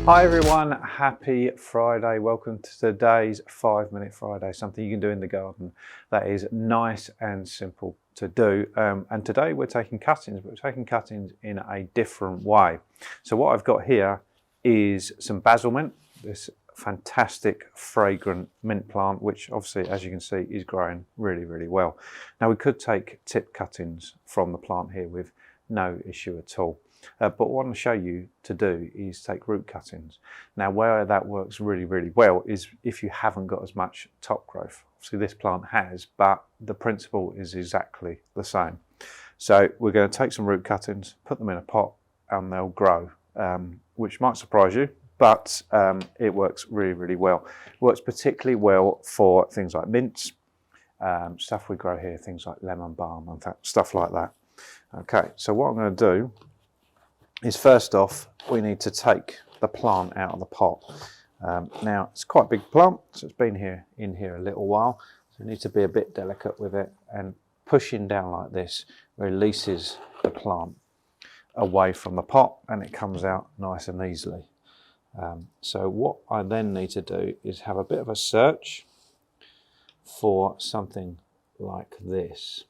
Hi everyone, happy Friday. Welcome to today's 5-minute Friday, something you can do in the garden that is nice and simple to do. And today we're taking cuttings, but we're taking cuttings in a different way. So what I've got here is some basil mint, this fantastic fragrant mint plant, which obviously, as you can see, is growing really, really well. Now we could take tip cuttings from the plant here with no issue at all. But what I want to show you to do is take root cuttings. Now where that works really, really well is if you haven't got as much top growth. Obviously this plant has, but the principle is exactly the same. So we're going to take some root cuttings, put them in a pot, and they'll grow, which might surprise you, but it works really, really well. It works particularly well for things like mints, stuff we grow here, things like lemon balm and stuff like that. Okay, so what I'm going to do is first off, we need to take the plant out of the pot. Now, it's quite a big plant, so it's been in here a little while, so we need to be a bit delicate with it, and pushing down like this releases the plant away from the pot and it comes out nice and easily. So what I then need to do is have a bit of a search for something like this.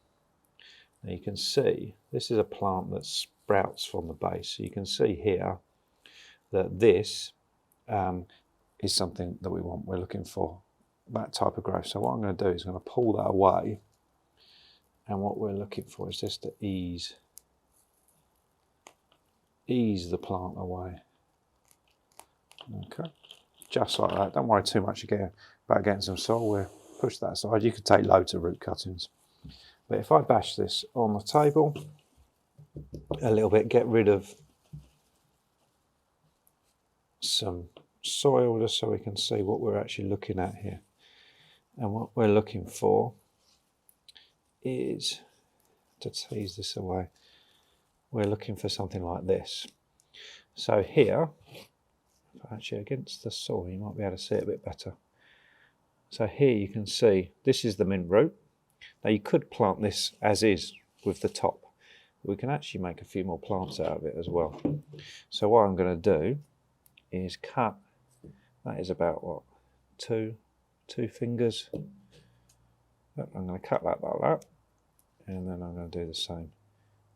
Now you can see this is a plant that sprouts from the base. So you can see here that this is something that we want. We're looking for that type of growth. So what I'm going to do is I'm going to pull that away, and what we're looking for is just to ease the plant away. Okay, just like that. Don't worry too much again about getting some soil. We'll push that aside. You could take loads of root cuttings, but if I bash this on the table a little bit, get rid of some soil just so we can see what we're actually looking at here. And what we're looking for is to tease this away. We're looking for something like this. So here, actually against the soil, you might be able to see it a bit better. So here you can see this is the mint root. Now you could plant this as is with the top. We can actually make a few more plants out of it as well. So what I'm going to do is cut, that is about what, two fingers. I'm going to cut that like that, and then I'm going to do the same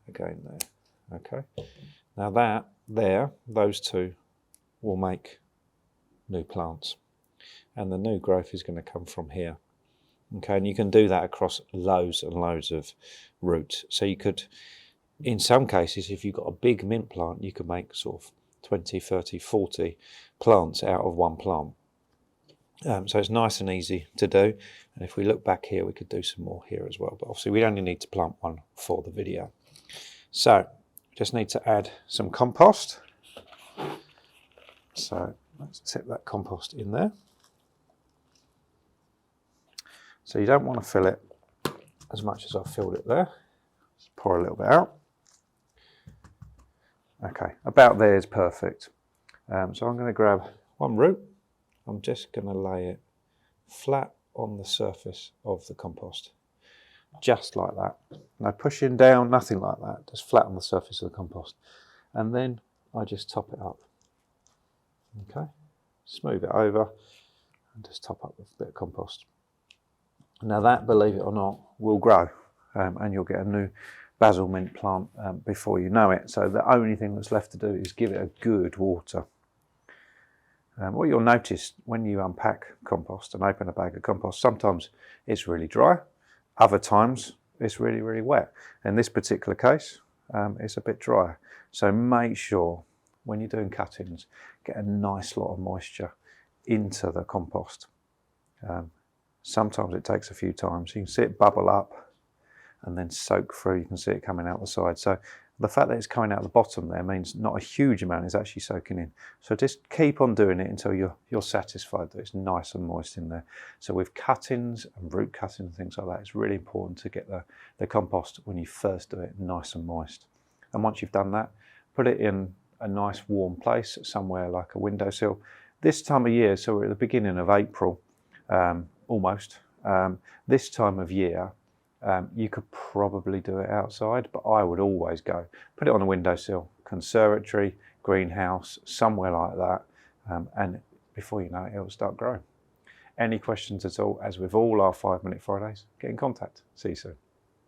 again there. Okay, now those two will make new plants, and the new growth is going to come from here. Okay, and you can do that across loads and loads of roots. So you could, in some cases, if you've got a big mint plant, you can make sort of 20, 30, 40 plants out of one plant. So it's nice and easy to do. And if we look back here, we could do some more here as well. But obviously we only need to plant one for the video. So just need to add some compost. So let's tip that compost in there. So you don't want to fill it as much as I've filled it there. Just pour a little bit out. Okay, about there is perfect. So I'm going to grab one root. I'm just going to lay it flat on the surface of the compost. Just like that. No pushing down, nothing like that. Just flat on the surface of the compost. And then I just top it up. Okay, smooth it over and just top up with a bit of compost. Now that, believe it or not, will grow, and you'll get a new basil mint plant before you know it. So the only thing that's left to do is give it a good water. What you'll notice when you unpack compost and open a bag of compost, sometimes it's really dry, other times it's really, really wet. In this particular case, it's a bit dry. So make sure when you're doing cuttings, get a nice lot of moisture into the compost. Sometimes it takes a few times. You can see it bubble up and then soak through. You can see it coming out the side. So the fact that it's coming out the bottom there means not a huge amount is actually soaking in. So just keep on doing it until you're satisfied that it's nice and moist in there. So with cuttings and root cuttings and things like that, it's really important to get the compost when you first do it nice and moist. And once you've done that, put it in a nice warm place, somewhere like a windowsill. This time of year, so we're at the beginning of April, almost, this time of year, you could probably do it outside, but I would always go, put it on a windowsill, conservatory, greenhouse, somewhere like that, and before you know it, it will start growing. Any questions at all, as with all our 5 Minute Fridays, get in contact. See you soon.